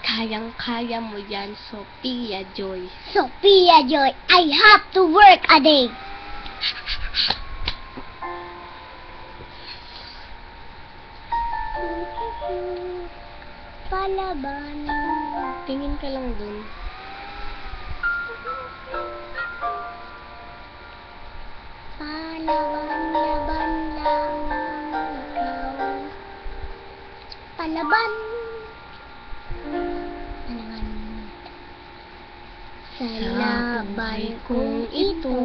Kayang-kaya mo yan, Sophia Joy. Sophia Joy, I have to work a day. Palaban. Tingin ka lang dun. Palaban-laban lang ikaw. Palaban. Sa laban kong ito,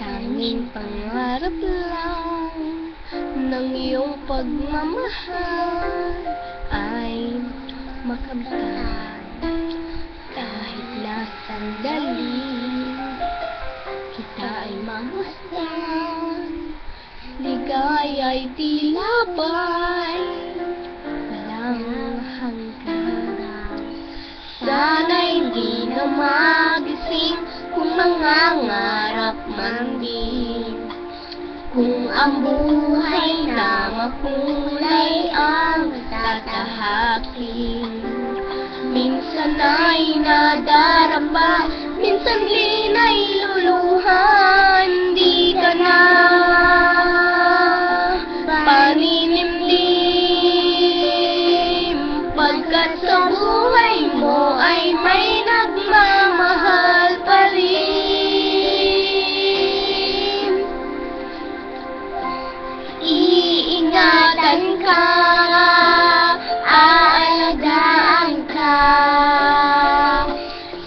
Tanging pangarap lang ng iyong pagmamahal ay makamtan. Kahit na sandali kita ay mamasdan, ligaya'y tila ba'y walang hanggan. Sana'y di na magising kung mangangarap man din. Kung ang buhay na makulay ang tatahakin, minsan ay nadarama, minsan din ay luluhan. Di ka na paninimdim, pagkat sa buhay mo ay may nagmamahal pa rin. Iingatan ka, aalagaan ka.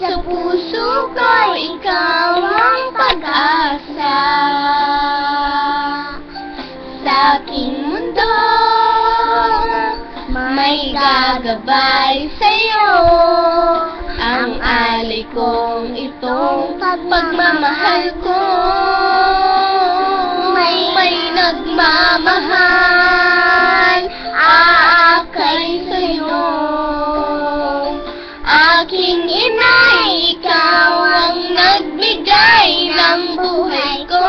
Sa puso ko, ikaw ang pag-asa. Sa aking mundo, may gagabay sa'yo. Ang alay kong itong pagmamahal ko, may nagmamahal aakay sa'yo. Aking inay, ikaw ang nagbigay ng buhay ko,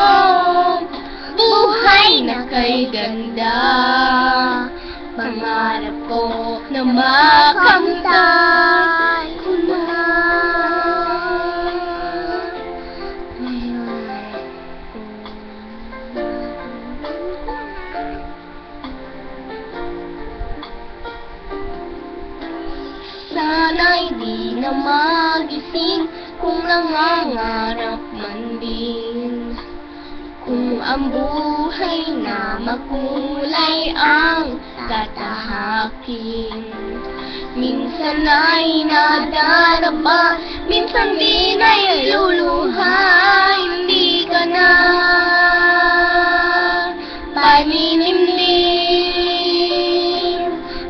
buhay na kay ganda. Pangarap ko na makamtan ko na. Sana'y di na magising kung nangangarap man din. Kung ang buhay na makulay ang tatahakin, minsan ay nadarama, minsan din ay luluha. Hindi ka na paninimdim,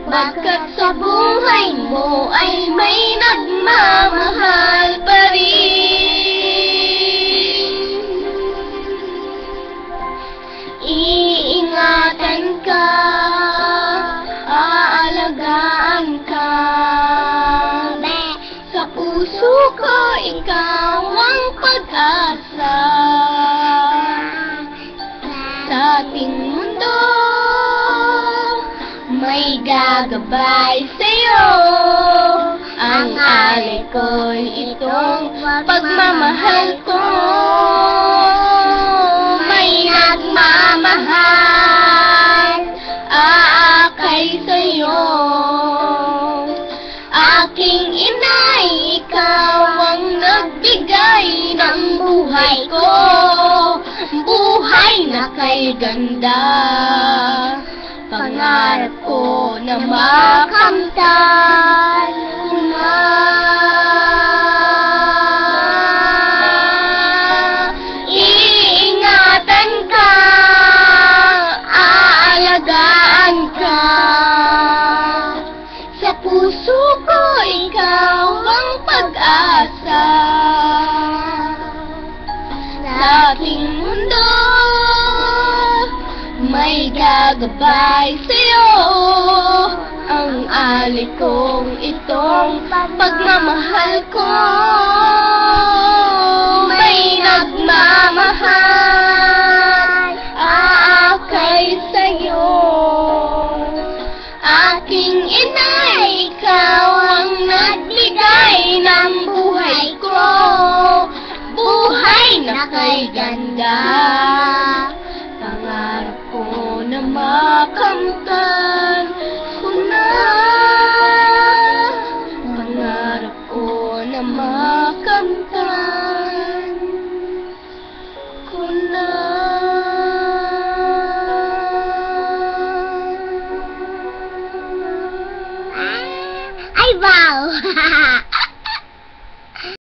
bagkat sa buhay mo ay may nagmamahal pa rin. Iingatan ka, aalagaan ka. Sa puso ko, ikaw ang pag-asa. Sa ating mundo, may gagabay sa'yo. Ang alay ko'y itong pagmamahal ko. May nagmamahal aakay sa'yo. Aking inay, ikaw ang nagbigay ng buhay ko, buhay na kay ganda. Pangarap ko na makamtan ko na. Iingatan ka, aalagaan ka. Sa puso ko, ikaw ang pag-asa. Sa ating mundo, may gagabay sa'yo. Ang alay kong itong pagmamahal ko, may nagmamahal aakay sa'yo. Aking inay, ikaw kay ganda. Pangarap ko na makamtan ko na. Pangarap ko na makamtan ko na. Ay, wow!